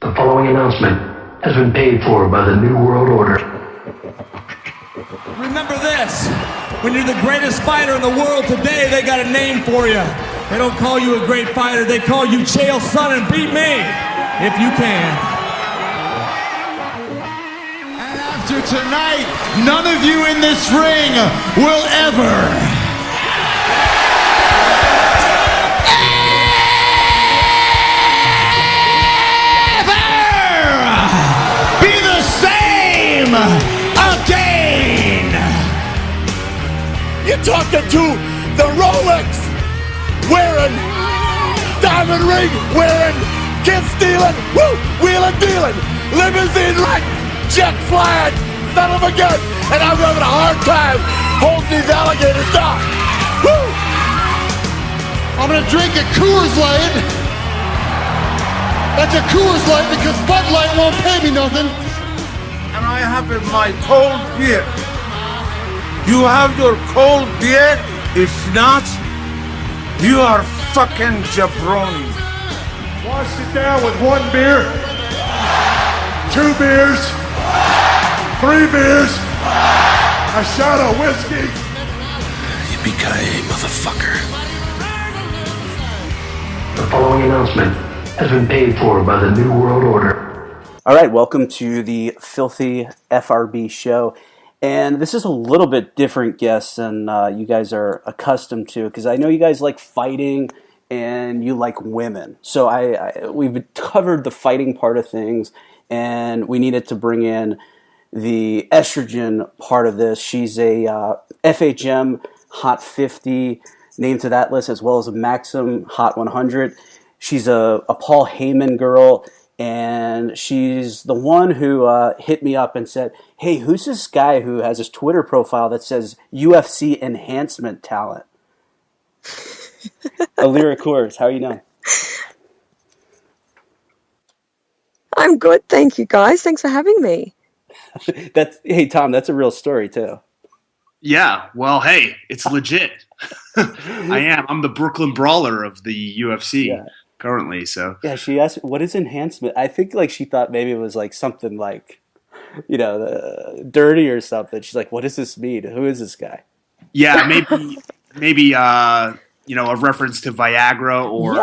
The following announcement has been paid for by the New World Order. Remember this, when you're the greatest fighter in the world today, they got a name for you. They don't call you a great fighter, they call you Chael Sonnen and beat me, if you can. And after tonight, none of you in this ring will ever again! You're talking to the Rolex wearing, diamond ring wearing, kid stealing, woo, wheeling dealing, limousine right, jet flying, son of a gun, and I'm having a hard time holding these alligators down. Woo! I'm gonna drink a Coors Light. That's a Coors Light because Bud Light won't pay me nothing. And I have in my cold beer. You have your cold beer? If not, you are fucking jabroni. Wash it down with 1 beer, 2 beers, 3 beers, a shot of whiskey. Yippee-ki-yay, motherfucker. The following announcement has been paid for by the New World Order. All right, welcome to the Filthy FRB show. And this is a little bit different guest than you guys are accustomed to, because I know you guys like fighting and you like women. So we've covered the fighting part of things, and we needed to bring in the estrogen part of this. She's a FHM Hot 50 named to that list, as well as a Maxim Hot 100. She's a Paul Heyman girl. And she's the one who hit me up and said, hey, who's this guy who has his Twitter profile that says UFC enhancement talent? Allira Cohrs, how are you doing? I'm good, thank you, guys. Thanks for having me. Hey, Tom, that's a real story, too. Yeah, well, hey, it's legit. I'm the Brooklyn Brawler of the UFC. Yeah. Currently, so yeah, she asked, "What is enhancement?" I think like she thought maybe it was like something like, dirty or something. She's like, "What does this mean? Who is this guy?" Yeah, maybe a reference to Viagra or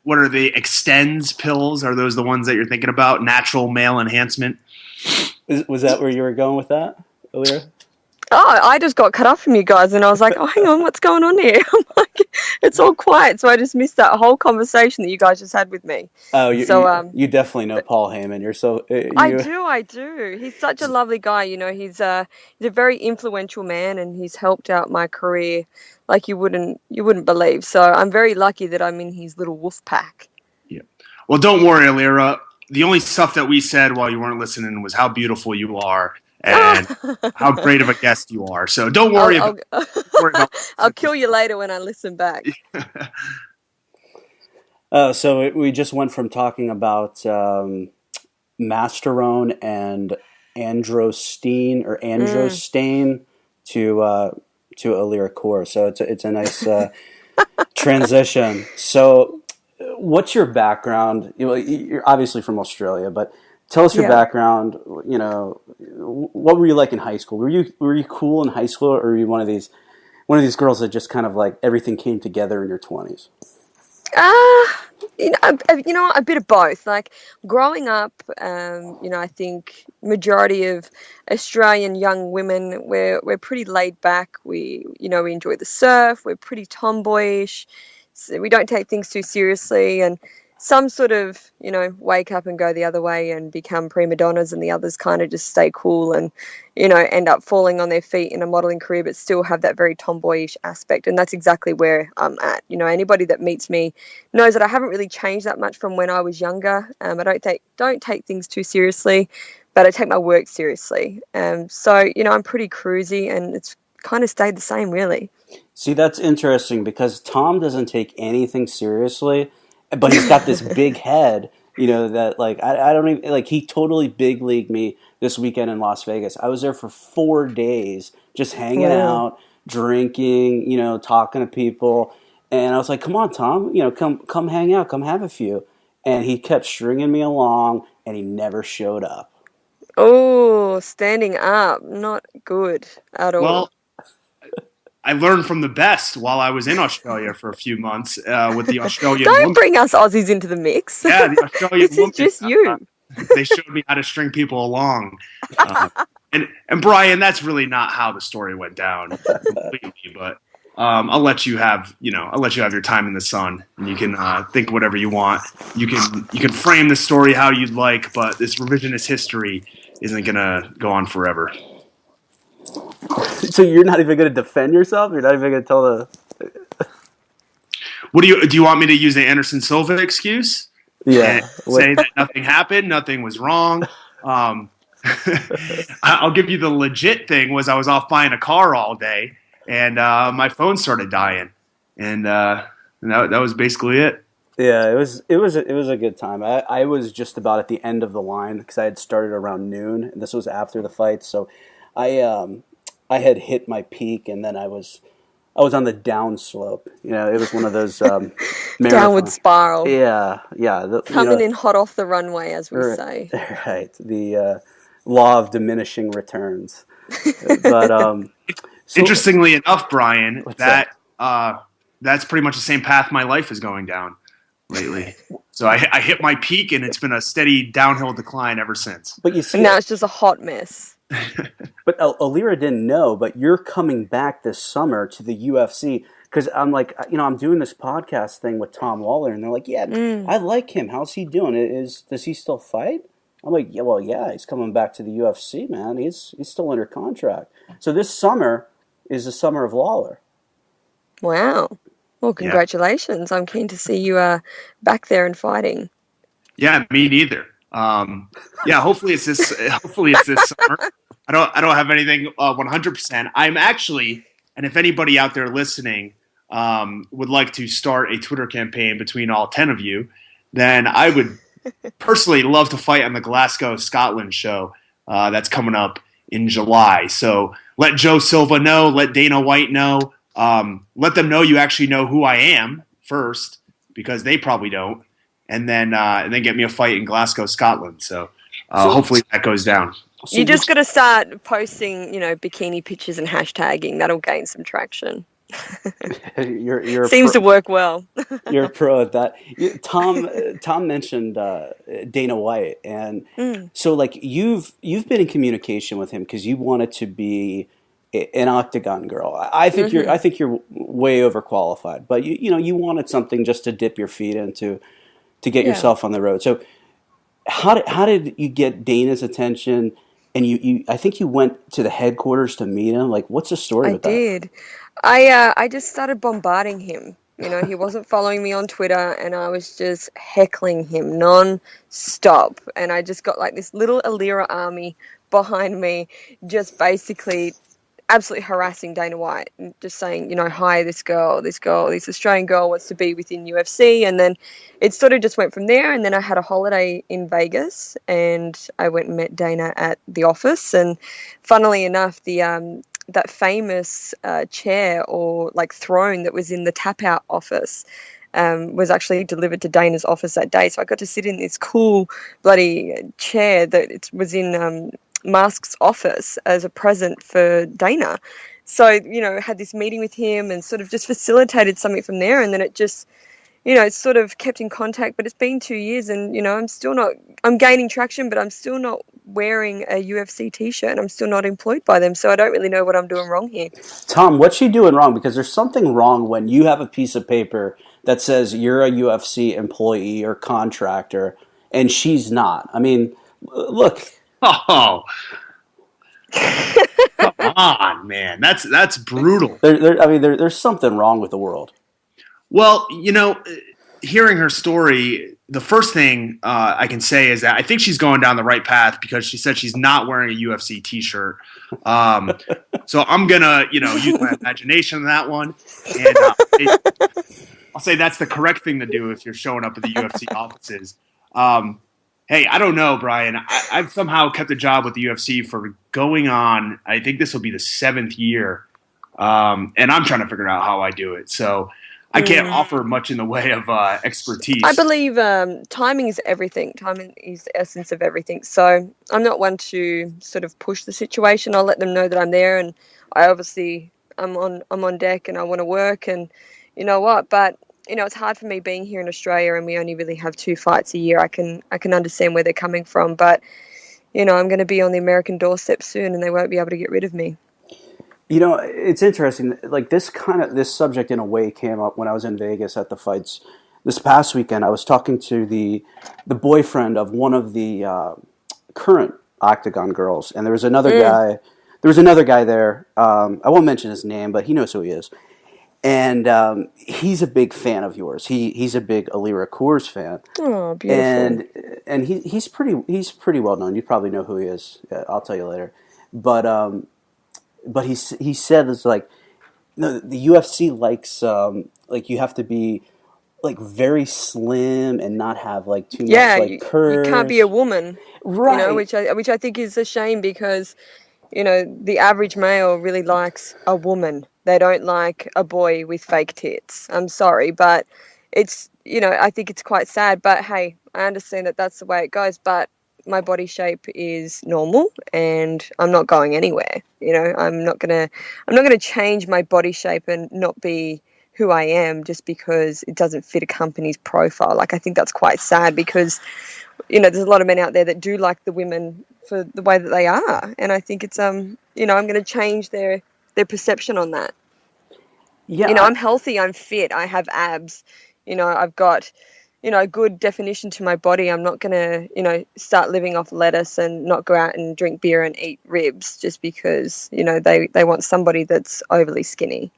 what are the Extends pills? Are those the ones that you're thinking about? Natural male enhancement. Was that where you were going with that, Allira? Oh, I just got cut off from you guys, and I was like, oh, hang on, what's going on here? I'm like, it's all quiet, so I just missed that whole conversation that you guys just had with me. Oh, you definitely know Paul Heyman. I do. He's such a lovely guy. He's a very influential man, and he's helped out my career like you wouldn't believe. So I'm very lucky that I'm in his little wolf pack. Yeah. Well, don't worry, Allira. The only stuff that we said while you weren't listening was how beautiful you are. And how great of a guest you are. So don't worry about I'll kill you later when I listen back. So we just went from talking about Masterone and Androstene to Allira Cohrs. So it's a nice transition. So what's your background? You're obviously from Australia, but tell us your background. What were you like in high school? Were you cool in high school, or were you one of these girls that just kind of like everything came together in your 20s? A bit of both. Like growing up, I think majority of Australian young women we're pretty laid back. We enjoy the surf. We're pretty tomboyish. So we don't take things too seriously, and some sort of, wake up and go the other way and become prima donnas, and the others kind of just stay cool and, end up falling on their feet in a modeling career, but still have that very tomboyish aspect. And that's exactly where I'm at. Anybody that meets me knows that I haven't really changed that much from when I was younger. I don't take things too seriously, but I take my work seriously. So, I'm pretty cruisy, and it's kind of stayed the same, really. See, that's interesting because Tom doesn't take anything seriously. But he's got this big head, that like I don't even like. He totally big leagued me this weekend in Las Vegas. I was there for 4 days, just hanging out, drinking, talking to people, and I was like, "Come on, Tom, come hang out, come have a few." and he kept stringing me along, and he never showed up. Oh, standing up, not good at all. Well, I learned from the best while I was in Australia for a few months with the Australian Don't woman. bring us Aussies into the mix. Yeah, the Australian This woman. is just you. They showed me how to string people along. And Brian, that's really not how the story went down completely, but I'll let you have your time in the sun, and you can think whatever you want. You can frame the story how you'd like, but this revisionist history isn't gonna go on forever. So you're not even going to defend yourself? You're not even going to tell the... What do you want me to use the Anderson Silva excuse? Yeah. Say that nothing happened, nothing was wrong. I'll give you the legit thing was I was off buying a car all day, and my phone started dying, and that was basically it. Yeah, it was a good time. I was just about at the end of the line because I had started around noon, and this was after the fight, so I had hit my peak, and then I was on the downslope. You know, it was one of those downward spiral. Yeah. Coming in hot off the runway, as we say. Right. The law of diminishing returns. But so, interestingly enough, Brian, that's pretty much the same path my life is going down lately. So I hit my peak, and it's been a steady downhill decline ever since. But you see, now it's just a hot mess. But Allira didn't know, but you're coming back this summer to the UFC because I'm like, I'm doing this podcast thing with Tom Lawlor, and they're like, yeah, I like him. How's he doing? Does he still fight? I'm like, yeah, he's coming back to the UFC, man. He's still under contract. So this summer is the summer of Lawlor. Wow. Well, congratulations. Yeah. I'm keen to see you back there and fighting. Yeah, me neither. Hopefully it's this summer. I don't have anything 100%. I'm actually, and if anybody out there listening would like to start a Twitter campaign between all 10 of you, then I would personally love to fight on the Glasgow, Scotland show that's coming up in July. So let Joe Silva know, let Dana White know, let them know you actually know who I am first, because they probably don't. And then get me a fight in Glasgow, Scotland. So hopefully that goes down. You just got to start posting, bikini pictures and hashtagging. That'll gain some traction. You're seems to work well. You're a pro at that. Tom mentioned Dana White, and so like you've been in communication with him because you wanted to be an octagon girl. I think you're way overqualified, but you wanted something just to dip your feet into. To get yourself on the road. So how did you get Dana's attention? And you I think you went to the headquarters to meet him. Like, what's the story with that? I did. I just started bombarding him. He wasn't following me on Twitter, and I was just heckling him non-stop. And I just got like this little Allira army behind me, just basically absolutely harassing Dana White, and just saying, hi, this Australian girl wants to be within UFC. And then it sort of just went from there. And then I had a holiday in Vegas, and I went and met Dana at the office. And funnily enough, that famous chair or like throne that was in the tap out office was actually delivered to Dana's office that day. So I got to sit in this cool bloody chair that it was in Mask's office as a present for Dana. So, had this meeting with him and sort of just facilitated something from there. And then it just, it's sort of kept in contact, but it's been 2 years, and, I'm gaining traction, but I'm still not wearing a UFC t-shirt, and I'm still not employed by them. So I don't really know what I'm doing wrong here. Tom, what's she doing wrong? Because there's something wrong when you have a piece of paper that says you're a UFC employee or contractor, and she's not. I mean, look. Oh, come on, man! That's brutal. There's something wrong with the world. Well, hearing her story, the first thing I can say is that I think she's going down the right path because she said she's not wearing a UFC T-shirt. So I'm gonna, use my imagination on that one, and I'll say that's the correct thing to do if you're showing up at the UFC offices. Hey, I don't know, Brian. I've somehow kept a job with the UFC for going on, I think this will be the 7th year. And I'm trying to figure out how I do it. So I can't offer much in the way of expertise. I believe timing is everything. Timing is the essence of everything. So I'm not one to sort of push the situation. I'll let them know that I'm there, and I obviously I'm on deck and I want to work, and you know what, but it's hard for me being here in Australia and we only really have 2 fights a year. I can understand where they're coming from, but I'm going to be on the American doorstep soon and they won't be able to get rid of me. It's interesting. Like this subject in a way came up when I was in Vegas at the fights this past weekend. I was talking to the boyfriend of one of the current Octagon girls, and there was another guy. There was another guy there. I won't mention his name, but he knows who he is. And he's a big fan of yours. He's a big Allira Cohrs fan. Oh, beautiful. And he's pretty well known. You probably know who he is. I'll tell you later. But he said it's like, no, the UFC likes like you have to be like very slim and not have like too much like curves. You can't be a woman, right? Which I think is a shame because the average male really likes a woman. They don't like a boy with fake tits. I'm sorry, but it's I think it's quite sad. But hey, I understand that that's the way it goes. But my body shape is normal and I'm not going anywhere. I'm not gonna change my body shape and not be who I am just because it doesn't fit a company's profile. Like, I think that's quite sad because, there's a lot of men out there that do like the women for the way that they are. And I think it's, I'm going to change their perception on that. Yeah. I'm healthy, I'm fit, I have abs, I've got, a good definition to my body. I'm not going to, start living off lettuce and not go out and drink beer and eat ribs just because, they want somebody that's overly skinny.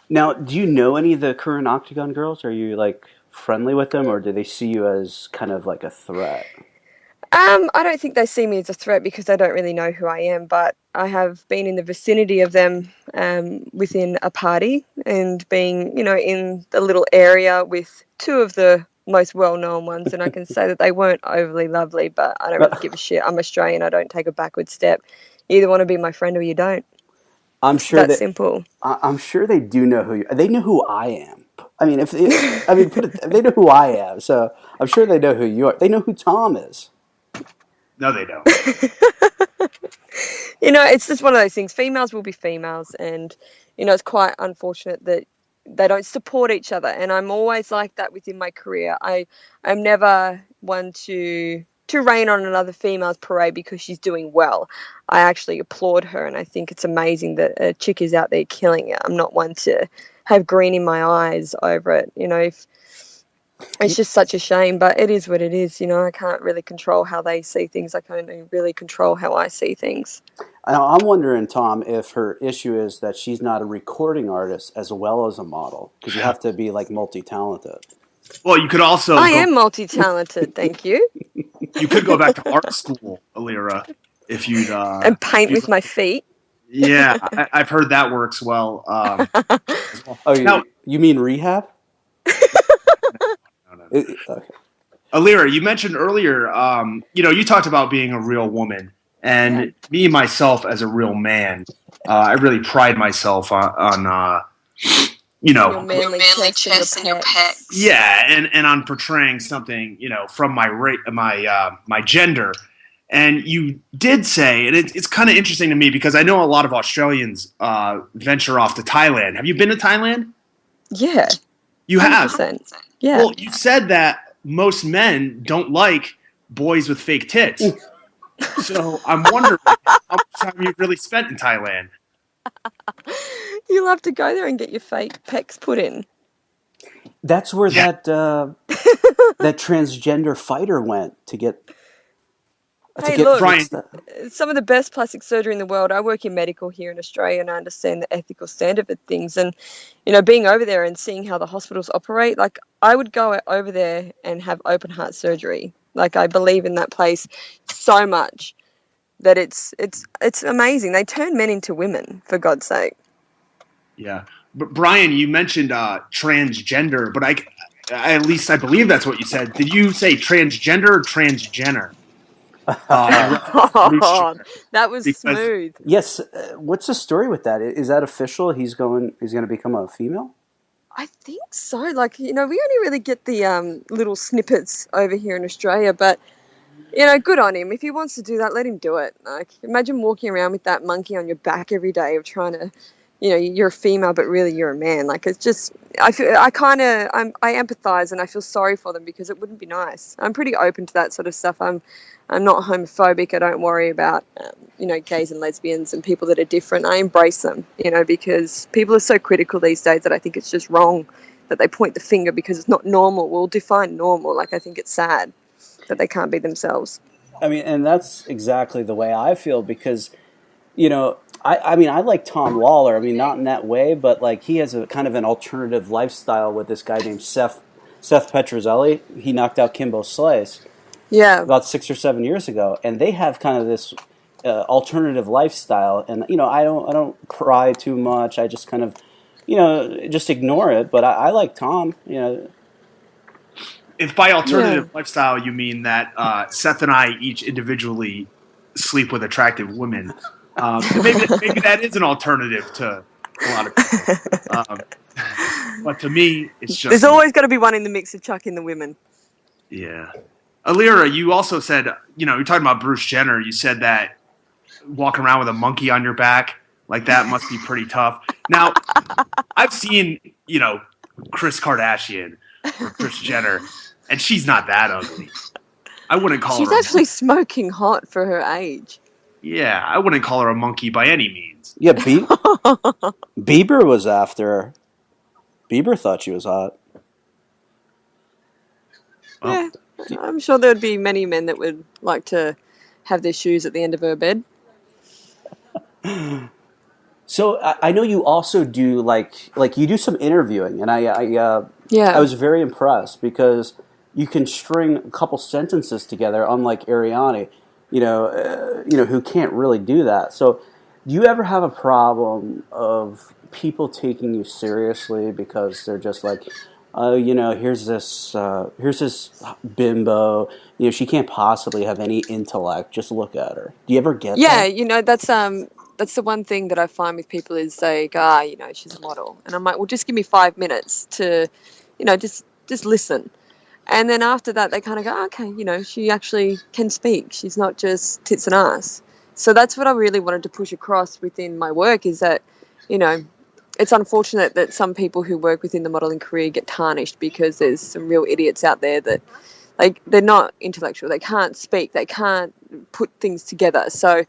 Now, do you know any of the current Octagon girls? Are you like friendly with them, or do they see you as kind of like a threat? I don't think they see me as a threat because they don't really know who I am, but I have been in the vicinity of them within a party and being, in the little area with 2 of the most well-known ones, and I can say that they weren't overly lovely, but I don't really give a shit. I'm Australian. I don't take a backward step. You either want to be my friend or you don't. I'm sure that's simple. I'm sure they do know who you. They know who I am. I mean, they know who I am, so I'm sure they know who you are. They know who Tom is. No, they don't. It's just one of those things. Females will be females, and it's quite unfortunate that they don't support each other. And I'm always like that within my career. I'm never one to rain on another female's parade because she's doing well. I actually applaud her, and I think it's amazing that a chick is out there killing it. I'm not one to have green in my eyes over it. If it's just such a shame, but it is what it is. I can't really control how they see things. I can only really control how I see things. I'm wondering, Tom, if her issue is that she's not a recording artist as well as a model, because you have to be like multi-talented. Well, you could also. I am multi-talented, thank you. You could go back to art school, Allira, if you'd and paint with my feet. Yeah, I've heard that works well. Oh, you mean rehab? No. Okay. Allira, you mentioned earlier, you talked about being a real woman, and me myself as a real man, I really pride myself on your manly chest and your pecs. Yeah, and on portraying something, from my gender. And you did say, and it's kind of interesting to me because I know a lot of Australians venture off to Thailand. Have you been to Thailand? Yeah. You 100%. have? Yeah. Well, you said that most men don't like boys with fake tits. So I'm wondering how much time you've really spent in Thailand. You'll have to go there and get your fake pecs put in. That's where that transgender fighter went to get. Look, some of the best plastic surgery in the world. I work in medical here in Australia, and I understand the ethical standard of things. And being over there and seeing how the hospitals operate, like I would go over there and have open heart surgery. Like I believe in that place so much that it's amazing. They turn men into women, for God's sake. Yeah, but Brian, you mentioned transgender, but at least I believe that's what you said. Did you say transgender or transgender? That was smooth. Yes. What's the story with that? Is that official? He's going to become a female? I think so. Like, we only really get the little snippets over here in Australia, but good on him. If he wants to do that, let him do it. Like, imagine walking around with that monkey on your back every day of trying to, you're a female, but really you're a man. Like, it's just, I empathize and I feel sorry for them because it wouldn't be nice. I'm pretty open to that sort of stuff. I'm not homophobic. I don't worry about, gays and lesbians and people that are different. I embrace them, because people are so critical these days that I think it's just wrong that they point the finger because it's not normal. We'll define normal. Like, I think it's sad that they can't be themselves. I mean, and that's exactly the way I feel because, I like Tom Lawlor. I mean, not in that way, but like he has a kind of an alternative lifestyle with this guy named Seth Petrozelli. He knocked out Kimbo Slice. Yeah. About 6 or 7 years ago, and they have kind of this alternative lifestyle. And I don't cry too much. I just kind of, just ignore it. But I like Tom. If by alternative lifestyle you mean that Seth and I each individually sleep with attractive women, maybe that is an alternative to a lot of people. But to me, it's just... There's always got to be one in the mix of chucking the women. Yeah. Allira, you also said, you're talking about Bruce Jenner. You said that walking around with a monkey on your back, like that must be pretty tough. Now, I've seen, Kris Kardashian or Kris Jenner, and she's not that ugly. I wouldn't call her... She's actually smoking hot for her age. Yeah, I wouldn't call her a monkey by any means. Yeah, Bieber was after her. Bieber thought she was hot. Yeah, I'm sure there would be many men that would like to have their shoes at the end of her bed. So I know you also do like you do some interviewing, and I was very impressed because you can string a couple sentences together, unlike Ariane, who can't really do that. So, do you ever have a problem of people taking you seriously because they're just like, oh, here's this bimbo, she can't possibly have any intellect. Just look at her. Do you ever get that? Yeah, that's the one thing that I find with people is they go, she's a model. And I'm like, well, just give me 5 minutes to, just listen. And then after that, they kind of go, okay, she actually can speak. She's not just tits and ass. So that's what I really wanted to push across within my work is that, it's unfortunate that some people who work within the modelling career get tarnished because there's some real idiots out there that, they're not intellectual. They can't speak. They can't put things together. So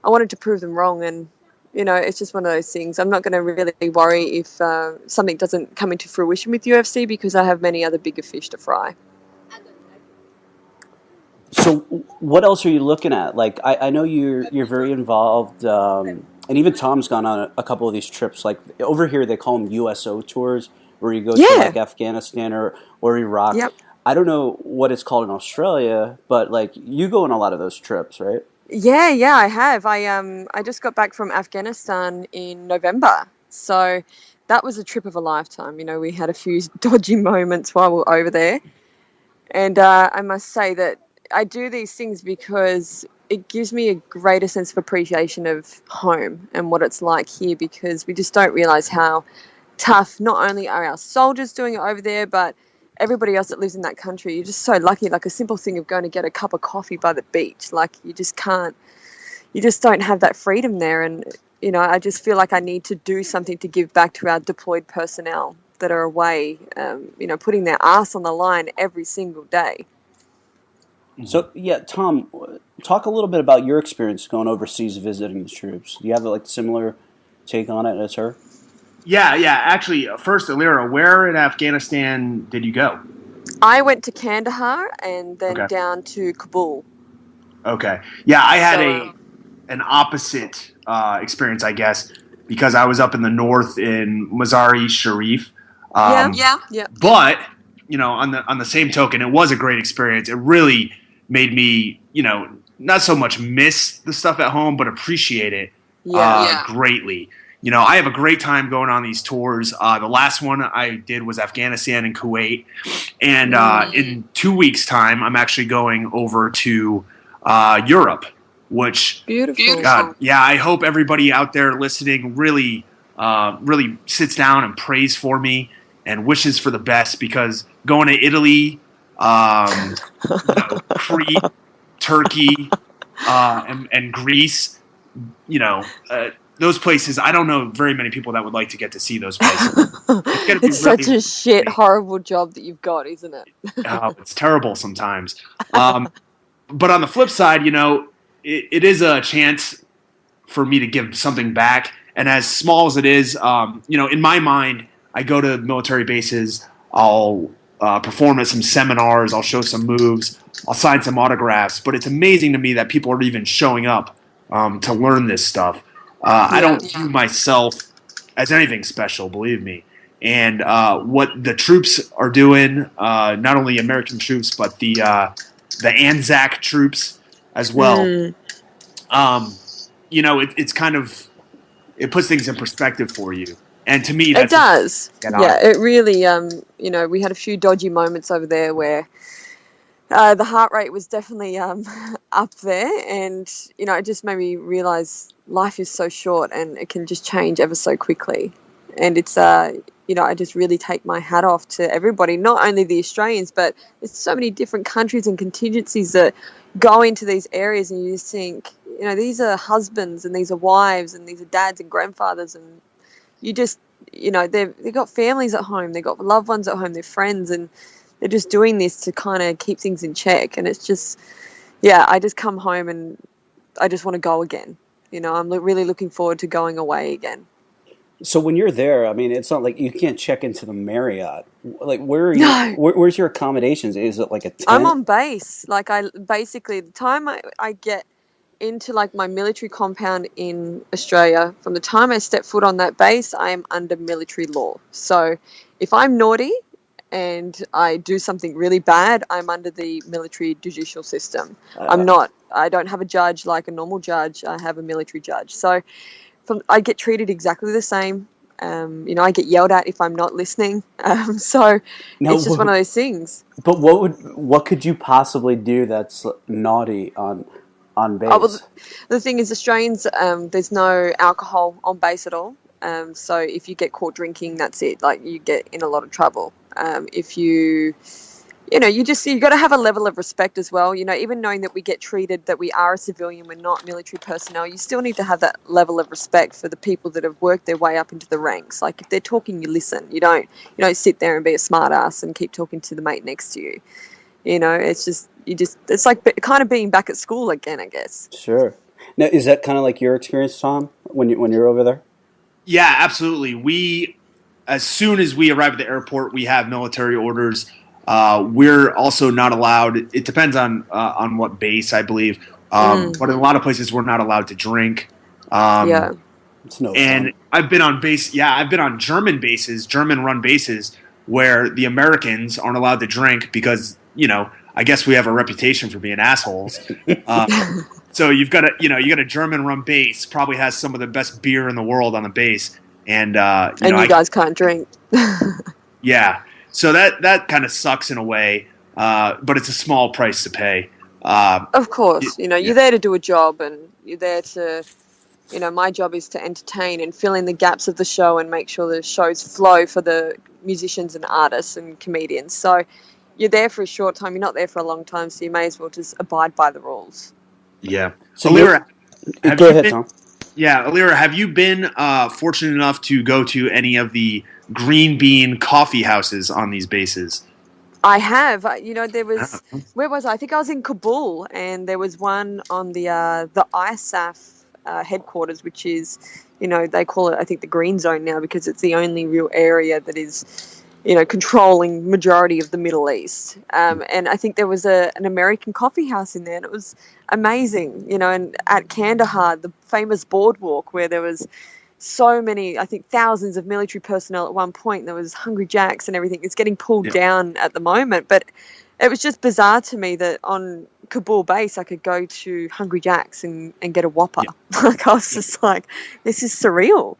I wanted to prove them wrong, and it's just one of those things. I'm not going to really worry if something doesn't come into fruition with UFC because I have many other bigger fish to fry. So what else are you looking at? Like I know you're very involved, and even Tom's gone on a couple of these trips. Like over here, they call them USO tours, where you go to like Afghanistan or Iraq. Yep. I don't know what it's called in Australia, but like you go on a lot of those trips, right? Yeah, I have. I just got back from Afghanistan in November, so that was a trip of a lifetime. We had a few dodgy moments while we were over there, and I must say that I do these things because it gives me a greater sense of appreciation of home and what it's like here, because we just don't realise how tough not only are our soldiers doing it over there, but everybody else that lives in that country. You're just so lucky. Like a simple thing of going to get a cup of coffee by the beach, like you just don't have that freedom there. And I just feel like I need to do something to give back to our deployed personnel that are away, putting their ass on the line every single day. So yeah, Tom, talk a little bit about your experience going overseas visiting the troops. Do you have a similar take on it as her? Yeah. Actually, first, Allira, where in Afghanistan did you go? I went to Kandahar and then down to Kabul. Okay. Yeah, I had an opposite experience, I guess, because I was up in the north in Mazar-e Sharif. Yeah. But on the same token, it was a great experience. It really made me, not so much miss the stuff at home, but appreciate it greatly. I have a great time going on these tours. The last one I did was Afghanistan and Kuwait. And in 2 weeks' time, I'm actually going over to Europe, which... Beautiful. God, yeah, I hope everybody out there listening really sits down and prays for me. and wishes for the best, because going to Italy, Crete, Turkey, and Greece, those places, I don't know very many people that would like to get to see those places. It's such a shit, horrible job that you've got, isn't it? It's terrible sometimes. But on the flip side, it is a chance for me to give something back. And as small as it is, in my mind, I go to military bases, I'll perform at some seminars, I'll show some moves, I'll sign some autographs. But it's amazing to me that people are even showing up to learn this stuff. I don't view myself as anything special, believe me. And what the troops are doing, not only American troops, but the Anzac troops as well, it's kind of, it puts things in perspective for you. And to me, it does. Yeah, it really, we had a few dodgy moments over there where the heart rate was definitely up there. And, it just made me realize life is so short and it can just change ever so quickly. And it's, I just really take my hat off to everybody, not only the Australians, but there's so many different countries and contingencies that go into these areas, and you just think, these are husbands and these are wives and these are dads and grandfathers, and you just, they've got families at home, they've got loved ones at home, they're friends, and they're just doing this to kind of keep things in check. And it's just, I just come home and I just want to go again. I'm really looking forward to going away again. So when you're there, I mean, it's not like you can't check into the Marriott. Like, where are you? No. Where's your accommodations? Is it like a tent? I'm on base. Like, the time I get into like my military compound in Australia, from the time I step foot on that base, I am under military law. So if I'm naughty and I do something really bad, I'm under the military judicial system. I don't have a judge like a normal judge. I have a military judge. So I get treated exactly the same. I get yelled at if I'm not listening. It's just one of those things. But what could you possibly do that's naughty on base? Oh, well, the thing is, Australians, there's no alcohol on base at all. So if you get caught drinking, that's it. Like, you get in a lot of trouble. If you got to have a level of respect as well. Even knowing that we get treated, that we are a civilian, we're not military personnel, you still need to have that level of respect for the people that have worked their way up into the ranks. Like, if they're talking, you listen. You don't sit there and be a smart ass and keep talking to the mate next to you. It's like kind of being back at school again, I guess. Sure. Now, is that kind of like your experience, Tom, when you're over there? Yeah, absolutely. As soon as we arrive at the airport, we have military orders. We're also not allowed. It depends on what base, I believe. But in a lot of places, we're not allowed to drink. It's no and fun. I've been on base. Yeah, I've been on German bases, German-run bases, where the Americans aren't allowed to drink because I guess we have a reputation for being assholes. So you've got a German-run base, probably has some of the best beer in the world on the base, and you guys can't drink. Yeah. So that kind of sucks in a way, but it's a small price to pay. Of course, you're there to do a job, and you're there to, my job is to entertain and fill in the gaps of the show and make sure the shows flow for the musicians and artists and comedians. So you're there for a short time, you're not there for a long time, so you may as well just abide by the rules. Yeah. So Allira, go ahead, Tom. Yeah, Allira, have you been fortunate enough to go to any of the green bean coffee houses on these bases? I have. There was, where was I? I think I was in Kabul, and there was one on the ISAF headquarters, which is, they call it, I think, the green zone now, because it's the only real area that is, controlling majority of the Middle East. And I think there was an American coffee house in there, and it was amazing, and at Kandahar, the famous boardwalk where there was so many, I think thousands of military personnel at one point. There was Hungry Jacks and everything. It's getting pulled down at the moment, but it was just bizarre to me that on Kabul base I could go to Hungry Jacks and get a Whopper. Like, I was just like, this is surreal.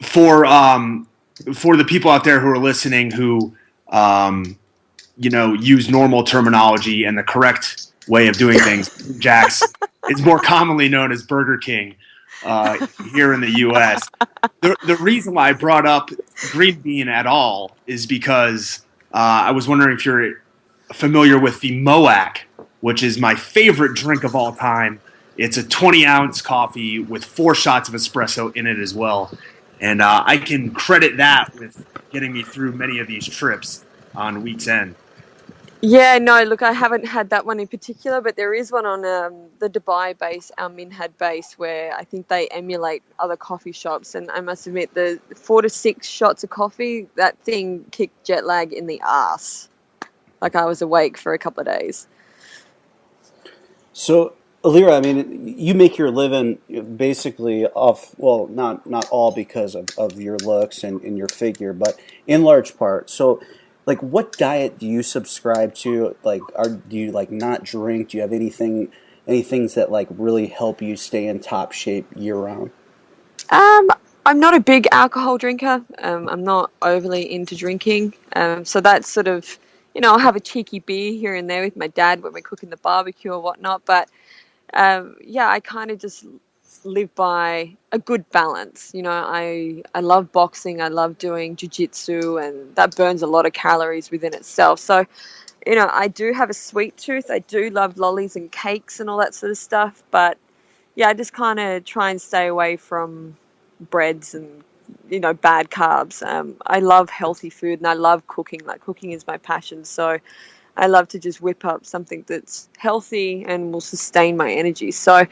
For the people out there who are listening who use normal terminology and the correct way of doing things, Jack's is more commonly known as Burger King. Here in the U.S. The reason why I brought up green bean at all is because I was wondering if you're familiar with the Moac, which is my favorite drink of all time. It's a 20-ounce coffee with 4 shots of espresso in it as well. And I can credit that with getting me through many of these trips on week's end. Yeah, no, look, I haven't had that one in particular, but there is one on the Dubai base, our Minhad base, where I think they emulate other coffee shops. And I must admit, the 4 to 6 shots of coffee, that thing kicked jet lag in the ass. Like I was awake for a couple of days. So, Allira, I mean, you make your living basically off, well, not all because of your looks and your figure, but in large part. So, like, what diet do you subscribe to? Like, do you like not drink? Do you have any things that like really help you stay in top shape year round? I'm not a big alcohol drinker. I'm not overly into drinking. So that's sort of, I'll have a cheeky beer here and there with my dad when we're cooking the barbecue or whatnot. But I kind of just live by a good balance. I love boxing. I love doing jiu-jitsu, and that burns a lot of calories within itself. So, I do have a sweet tooth. I do love lollies and cakes and all that sort of stuff. But yeah, I just kind of try and stay away from breads and, bad carbs. I love healthy food and I love cooking. Like, cooking is my passion. So I love to just whip up something that's healthy and will sustain my energy. So,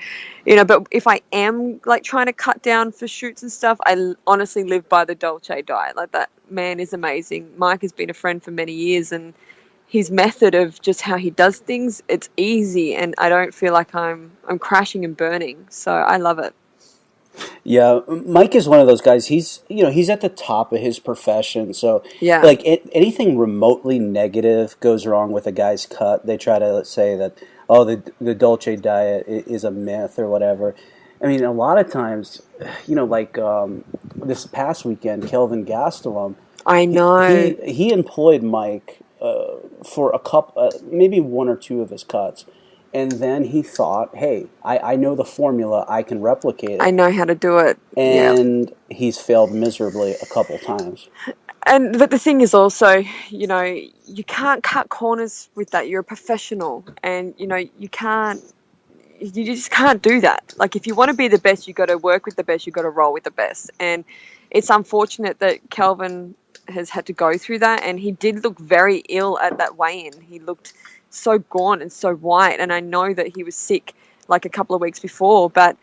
but if I am like trying to cut down for shoots and stuff, I honestly live by the Dolce diet. Like, that man is amazing. Mike has been a friend for many years, and his method of just how he does things, it's easy, and I don't feel like I'm crashing and burning. So I love it. Yeah, Mike is one of those guys. He's at the top of his profession. So Yeah. like anything remotely negative goes wrong with a guy's cut, they try to say that the Dolce diet is a myth or whatever. I mean, a lot of times, this past weekend, Kelvin Gastelum, I know. he employed Mike for a couple, maybe 1 or 2 of his cuts. And then he thought, hey, I know the formula. I can replicate it. I know how to do it. And he's failed miserably a couple times. But the thing is also, you can't cut corners with that. You're a professional, and, you just can't do that. Like, if you want to be the best, you got to work with the best. You got to roll with the best. And it's unfortunate that Kelvin has had to go through that. And he did look very ill at that weigh-in. He looked so gaunt and so white, and I know that he was sick like a couple of weeks before, but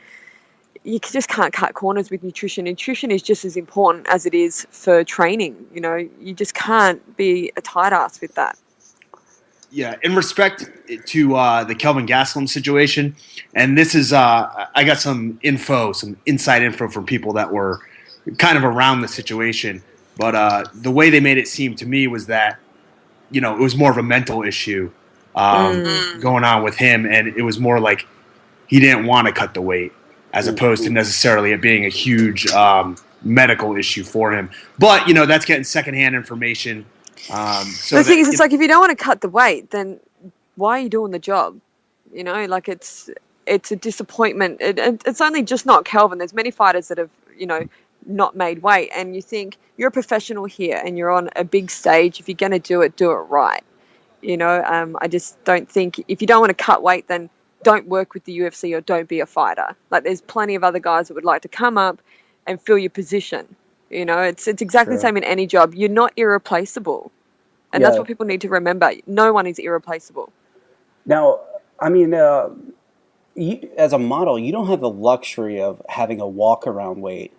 you just can't cut corners with nutrition. Nutrition is just as important as it is for training. You just can't be a tight ass with that. Yeah, in respect to the Kelvin Gastelum situation, and this is I got some inside info from people that were kind of around the situation, but the way they made it seem to me was that it was more of a mental issue going on with him, and it was more like he didn't want to cut the weight as opposed to necessarily it being a huge medical issue for him. But that's getting secondhand information. The thing is, it's like, if you don't want to cut the weight, then why are you doing the job? Like, it's a disappointment. It's only just not Kelvin. There's many fighters that have not made weight, and you think, you're a professional here and you're on a big stage. If you're going to do it right. I just don't think, if you don't want to cut weight, then don't work with the UFC or don't be a fighter. Like, there's plenty of other guys that would like to come up and fill your position. It's exactly the same in any job. You're not irreplaceable. And that's what people need to remember. No one is irreplaceable. Now, I mean, as a model, you don't have the luxury of having a walk-around weight.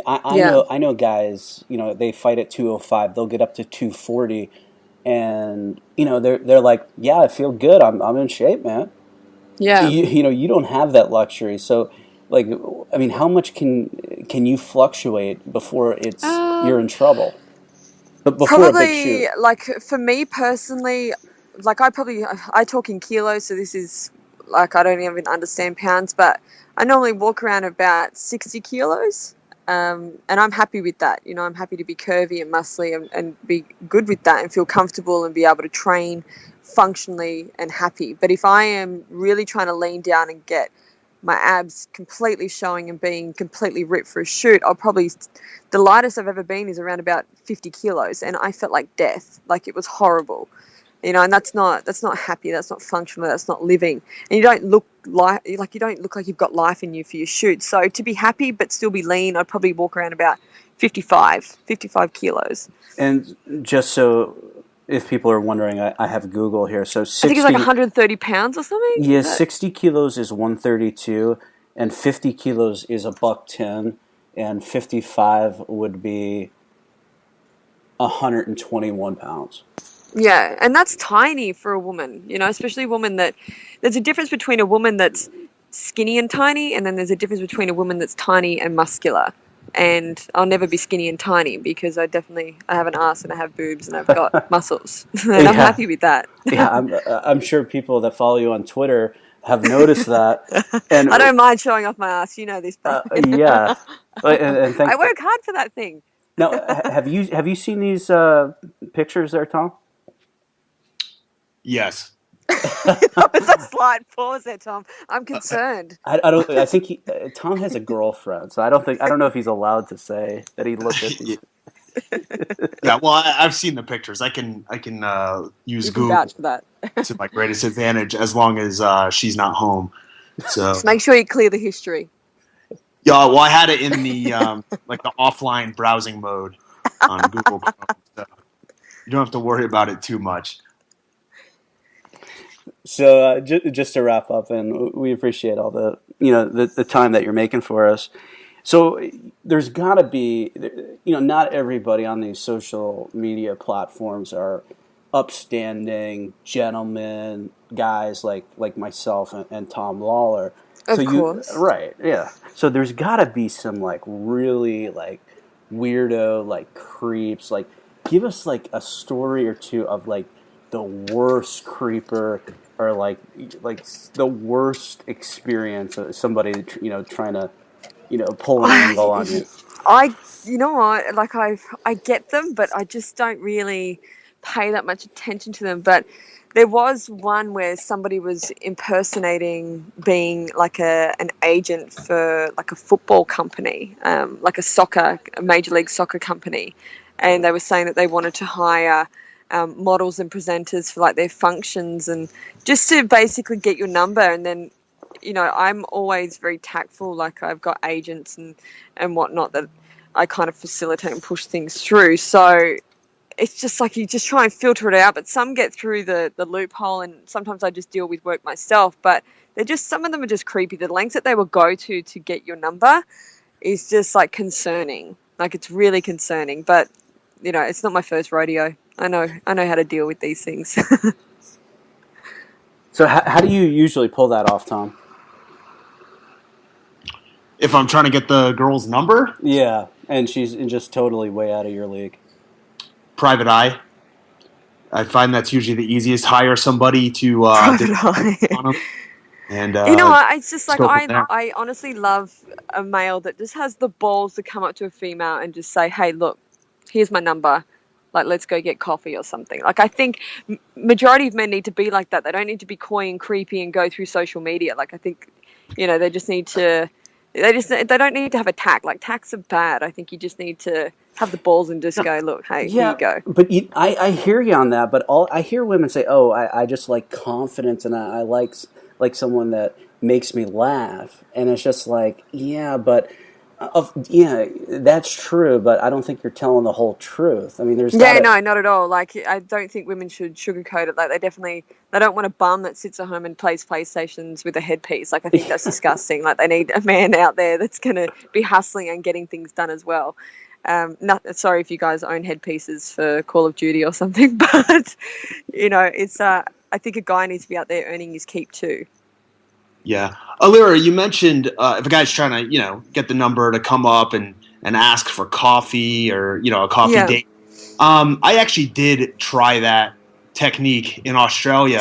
I know guys, they fight at 205, they'll get up to 240, and they're like, yeah, I feel good, I'm in shape, man. Yeah. You don't have that luxury. So, like, I mean, how much can you fluctuate before you're in trouble? But before probably, a big shoot. Like, for me personally, like, I talk in kilos, so this is like, I don't even understand pounds, but I normally walk around about 60 kilos. And I'm happy with that. I'm happy to be curvy and muscly and be good with that and feel comfortable and be able to train functionally and happy. But if I am really trying to lean down and get my abs completely showing and being completely ripped for a shoot, the lightest I've ever been is around about 50 kilos, and I felt like death. Like, it was horrible. You know, and that's not happy, that's not functional, that's not living. And you don't look like you've got life in you for your shoot. So to be happy but still be lean, I'd probably walk around about 55 kilos. And just so if people are wondering, I have Google here. So 60, I think it's like 130 pounds or something. Yeah, 60 kilos is 132, and 50 kilos is $110, and 55 would be 121 pounds. Yeah, and that's tiny for a woman, you know, especially a woman there's a difference between a woman that's skinny and tiny, and then there's a difference between a woman that's tiny and muscular. And I'll never be skinny and tiny because I have an ass and I have boobs and I've got muscles, and I'm happy with that. Yeah, I'm sure people that follow you on Twitter have noticed that. And I don't mind showing off my ass, you know this. Yeah, and I work hard for that thing. Now, have you seen these pictures there, Tom? Yes. That was a slight pause there, Tom. I'm concerned. I think Tom has a girlfriend, so I don't know if he's allowed to say that he looked at these. Yeah, well, I've seen the pictures. I can use Google vouch for that. to my greatest advantage as long as she's not home. So just make sure you clear the history. Yeah, well, I had it in the like the offline browsing mode on Google Chrome, so you don't have to worry about it too much. So just to wrap up, and we appreciate all the time that you're making for us. So there's got to be, not everybody on these social media platforms are upstanding gentlemen, guys like myself and Tom Lawlor. Of course. Right, yeah. So there's got to be some really weirdo creeps. Give us a story or two of the worst creeper or the worst experience of somebody trying to pull an angle on you. You know what? I get them, but I just don't really pay that much attention to them. But there was one where somebody was impersonating being an agent for a football company, a Major League Soccer company, and they were saying that they wanted to hire models and presenters for their functions and just to basically get your number. And then, I'm always very tactful. I've got agents and whatnot that I kind of facilitate and push things through. So it's just you just try and filter it out, but some get through the loophole, and sometimes I just deal with work myself. But some of them are just creepy. The lengths that they will go to get your number is just concerning. It's really concerning. But it's not my first rodeo. I know how to deal with these things. So how do you usually pull that off, Tom? If I'm trying to get the girl's number? Yeah, and she's just totally way out of your league. Private eye. I find that's usually the easiest. Hire somebody to Private eye. On them. And it's just I honestly love a male that just has the balls to come up to a female and just say, "Hey, look, here's my number. Let's go get coffee or something." I think majority of men need to be like that. They don't need to be coy and creepy and go through social media. I think, they just need to. They don't need to have a tack. Tacks are bad. I think you just need to have the balls and just go, "Look, hey, here you go." But I hear you on that. But I hear women say, "Oh, I just like confidence, and I like someone that makes me laugh." And it's just yeah, but. That's true, but I don't think you're telling the whole truth. I mean, no, not at all. I don't think women should sugarcoat it. They don't want a bum that sits at home and plays PlayStations with a headpiece. I think that's disgusting. They need a man out there that's going to be hustling and getting things done as well. Sorry if you guys own headpieces for Call of Duty or something, but it's. I think a guy needs to be out there earning his keep too. Yeah. Allira, you mentioned if a guy's trying to, get the number to come up and ask for coffee or, a coffee date. I actually did try that technique in Australia.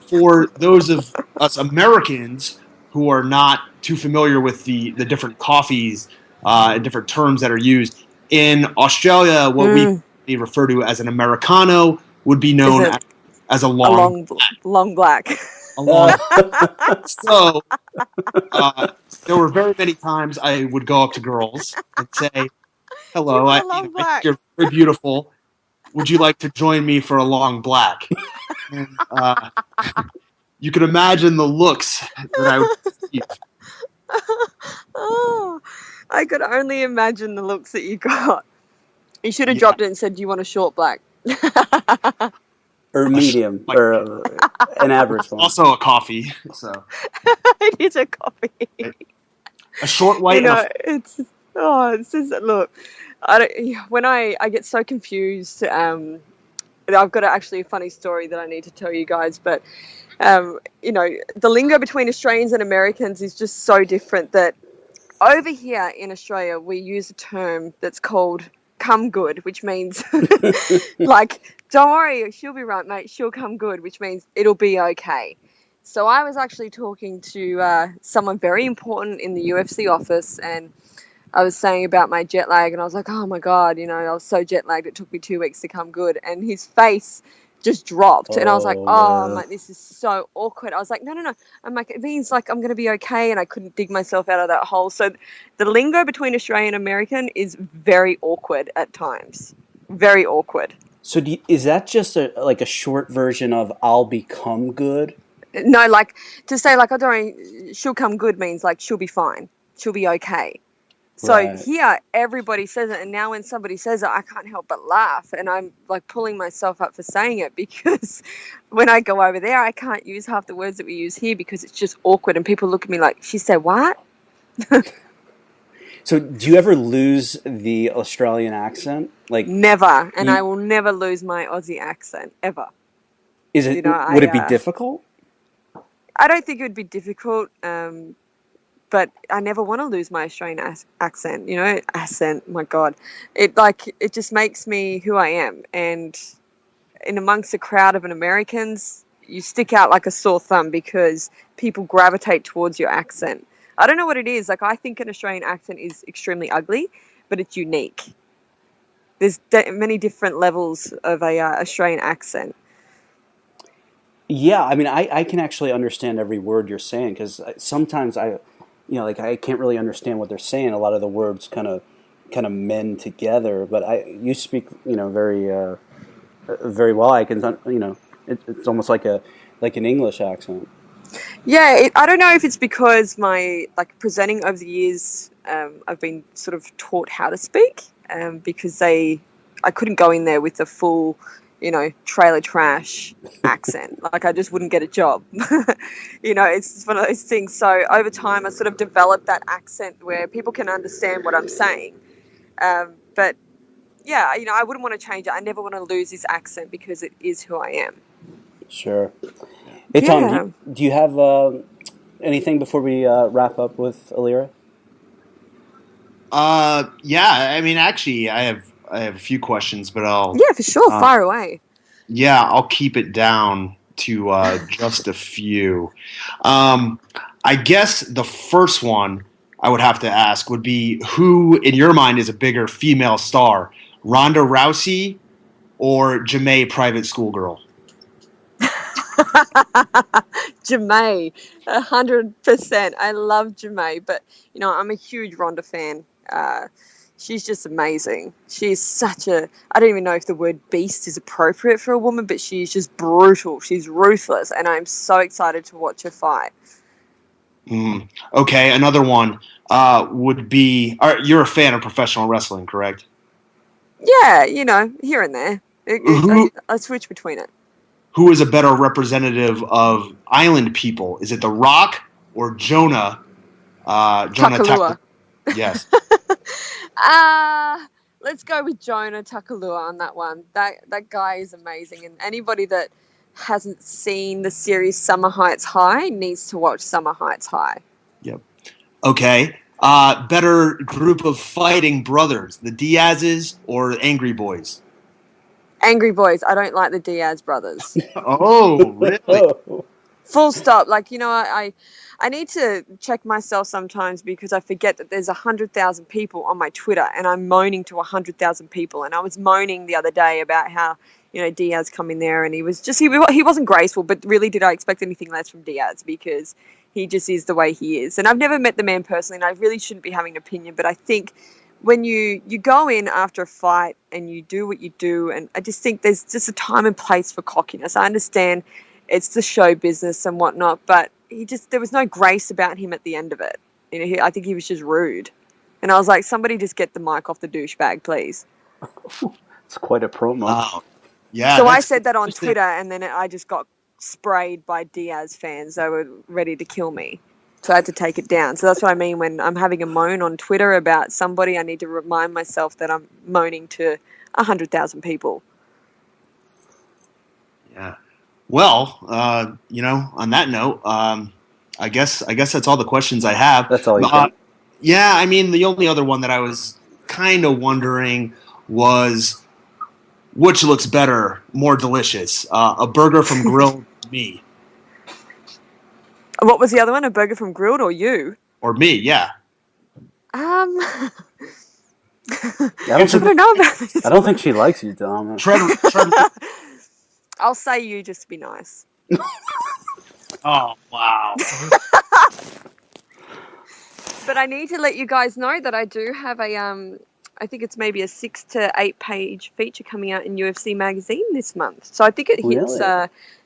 For those of us Americans who are not too familiar with the different coffees and different terms that are used, in Australia, what we refer to as an Americano would be known as a long black. Long black. along. So there were very many times I would go up to girls and say, "Hello, You I are long think black." you're very beautiful. Would you like to join me for a long black?" And you can imagine the looks that I would receive. Oh, I could only imagine the looks that you got. You should have Yeah. dropped it and said, "Do you want a short black?" Or medium, Like- or an average one. Also a coffee. So It is a coffee. a short white. You know, and it's just look. When I get so confused. I've got actually a funny story that I need to tell you guys, but you know, the lingo between Australians and Americans is just so different that over here in Australia we use a term that's called "come good," which means like, don't worry, she'll be right, mate. She'll come good, which means it'll be okay. So I was actually talking to someone very important in the UFC office, and I was saying about my jet lag, and I was like, oh my God, you know, I was so jet lagged, it took me 2 weeks to come good. And his face just dropped. And I was like, I'm like, this is so awkward. I was like, no. I'm like, it means like I'm going to be okay. And I couldn't dig myself out of that hole. So the lingo between Australian and American is very awkward at times. Very awkward. So is that just like a short version of "I'll become good"? No, like to say like, I don't, she'll come good means like she'll be fine. She'll be okay. So Right. here, everybody says it, and now when somebody says it, I can't help but laugh, and I'm like pulling myself up for saying it because when I go over there, I can't use half the words that we use here because it's just awkward, and people look at me like, she said what? So do you ever lose the Australian accent? Like, Never, and I will never lose my Aussie accent, ever. is it? You know, would it be difficult? I don't think it would be difficult, but I never want to lose my Australian accent, you know, my God. It just makes me who I am. And in amongst a crowd of Americans, you stick out like a sore thumb because people gravitate towards your accent. I don't know what it is. Like, I think an Australian accent is extremely ugly, but it's unique. There's many different levels of a Australian accent. Yeah, I mean, I can actually understand every word you're saying because sometimes like I can't really understand what they're saying. A lot of the words kind of mend together. But you speak, very very well. I can, it's almost like an English accent. Yeah, I don't know if it's because my presenting over the years, I've been sort of taught how to speak, because I couldn't go in there with the full, trailer trash accent. Like, I just wouldn't get a job. It's one of those things. So over time, I sort of developed that accent where people can understand what I'm saying. But yeah, I wouldn't want to change it. I never want to lose this accent because it is who I am. Sure. Hey, Tom, do you have anything before we wrap up with Allira? Yeah, I mean, actually, I have a few questions, but Yeah, for sure. Fire away. Yeah, I'll keep it down to just a few. I guess the first one I would have to ask would be, who, in your mind, is a bigger female star, Ronda Rousey or Jamae Private Schoolgirl? Jamae, 100%. I love Jamae, but I'm a huge Ronda fan. She's just amazing. She's such a, I don't even know if the word beast is appropriate for a woman, but she's just brutal. She's ruthless, and I'm so excited to watch her fight. Okay, another one would be, you're a fan of professional wrestling, correct? Yeah, here and there. I switch between it. Who is a better representative of island people? Is it The Rock or Jonah? Takalua. Yes. Let's go with Jonah Takalua on that one. That guy is amazing, and anybody that hasn't seen the series Summer Heights High needs to watch Summer Heights High. Yep. Okay. Better group of fighting brothers, the Diaz's or Angry Boys? Angry Boys. I don't like the Diaz brothers. Oh, really? Full stop. I need to check myself sometimes because I forget that there's 100,000 people on my Twitter, and I'm moaning to 100,000 people. And I was moaning the other day about how Diaz come in there, and he was just he wasn't graceful. But really, did I expect anything less from Diaz? Because he just is the way he is. And I've never met the man personally, and I really shouldn't be having an opinion. But I think when you go in after a fight and you do what you do, and I just think there's just a time and place for cockiness. I understand it's the show business and whatnot, but there was no grace about him at the end of it. I think he was just rude. And I was like, somebody just get the mic off the douchebag, please. It's quite a promo. Wow. Yeah. So I said that on Twitter, and then I just got sprayed by Diaz fans. They were ready to kill me. So I had to take it down. So that's what I mean when I'm having a moan on Twitter about somebody. I need to remind myself that I'm moaning to 100,000 people. Yeah. Well, on that note, I guess that's all the questions I have. That's all you got. Yeah, I mean, the only other one that I was kind of wondering was which looks better, more delicious, a burger from Grilled or me? What was the other one? A burger from Grilled or you? Or me, yeah. I I don't know about this. I don't think she likes you, Dom. Trevor. I'll say you just to be nice. Oh, wow. But I need to let you guys know that I do have I think it's maybe a 6 to 8 page feature coming out in UFC magazine this month. So I think it hits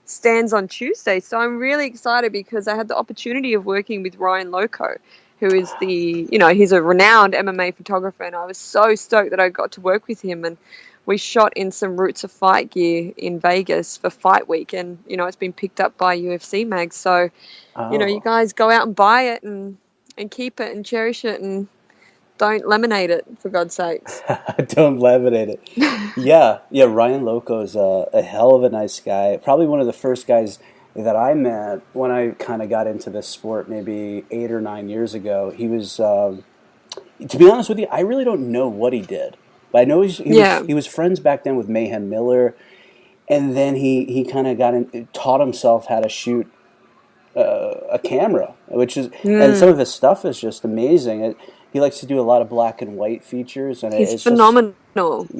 stands on Tuesday. So I'm really excited because I had the opportunity of working with Ryan Loco, who is he's a renowned MMA photographer, and I was so stoked that I got to work with him. And we shot in some Roots of Fight gear in Vegas for Fight Week, and it's been picked up by UFC Mag. So you guys go out and buy it and keep it and cherish it, and don't laminate it, for God's sakes. Don't laminate it. Yeah, Ryan Loco is a hell of a nice guy. Probably one of the first guys that I met when I kind of got into this sport maybe 8 or 9 years ago. He was, to be honest with you, I really don't know what he did. But I know he was friends back then with Mayhem Miller, and then he kind of taught himself how to shoot a camera, which is, and some of his stuff is just amazing. He likes to do a lot of black and white features, and he's phenomenal,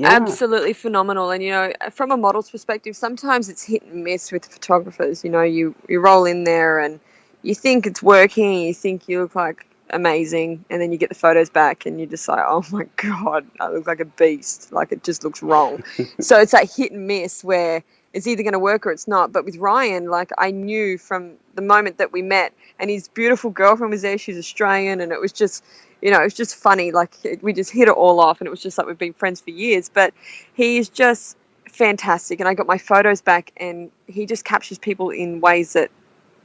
absolutely phenomenal. And from a model's perspective, sometimes it's hit and miss with photographers. You roll in there and you think it's working, you think you look like amazing, and then you get the photos back and you're just like, oh my God, I look like a beast. Like, it just looks wrong. So it's that hit and miss where it's either going to work or it's not. But with Ryan, I knew from the moment that we met, and his beautiful girlfriend was there. She's Australian, and it was just, it was just funny. We just hit it all off, and it was just like we've been friends for years. But he's just fantastic, and I got my photos back, and he just captures people in ways that,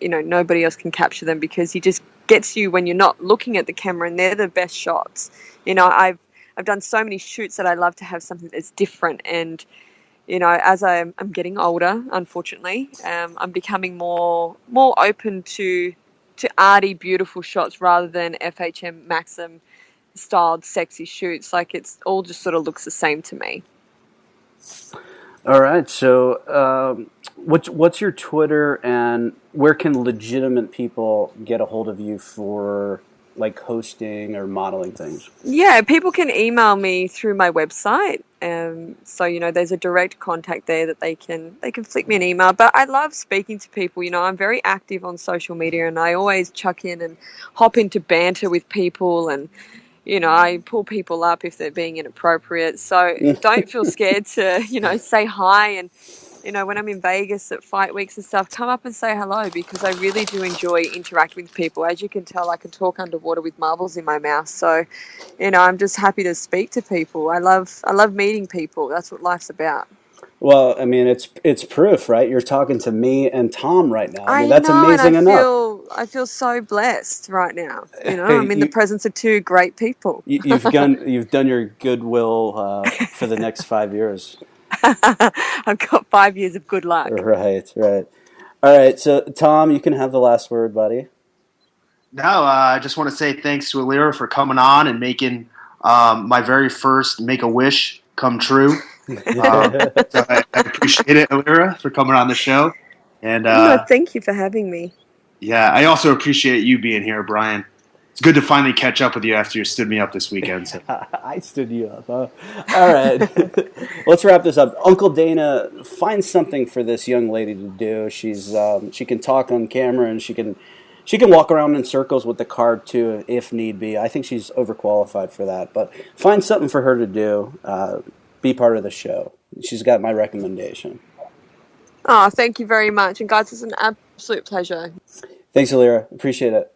nobody else can capture them, because he just gets you when you're not looking at the camera, and they're the best shots. I've done so many shoots that I love to have something that's different, and as I'm getting older, unfortunately, I'm becoming more open to arty, beautiful shots rather than FHM Maxim styled sexy shoots. It's all just sort of looks the same to me. All right. So what's your Twitter, and where can legitimate people get a hold of you for hosting or modeling things? Yeah, people can email me through my website. So there's a direct contact there that they can flick me an email. But I love speaking to people. I'm very active on social media, and I always chuck in and hop into banter with people, and I pull people up if they're being inappropriate. So don't feel scared to say hi, and when I'm in Vegas at fight weeks and stuff, come up and say hello, because I really do enjoy interacting with people. As you can tell, I can talk underwater with marbles in my mouth. So, I'm just happy to speak to people. I love meeting people. That's what life's about. Well, I mean, it's proof, right? You're talking to me and Tom right now. I mean, that's amazing enough. I feel so blessed right now. I'm in the presence of two great people. You've done your goodwill for the next 5 years. I've got 5 years of good luck. Right. All right, so Tom, you can have the last word, buddy. No, I just want to say thanks to Allira for coming on and making my very first Make-A-Wish come true. So I appreciate it, Allira, for coming on the show. And thank you for having me. Yeah, I also appreciate you being here, Brian. it's good to finally catch up with you after you stood me up this weekend. So. I stood you up. Huh? All right. Let's wrap this up. Uncle Dana, find something for this young lady to do. She's she can talk on camera, and she can walk around in circles with the card too, if need be. I think she's overqualified for that, but find something for her to do. Be part of the show. She's got my recommendation. Oh, thank you very much. And guys, it's an absolute pleasure. Thanks, Allira. Appreciate it.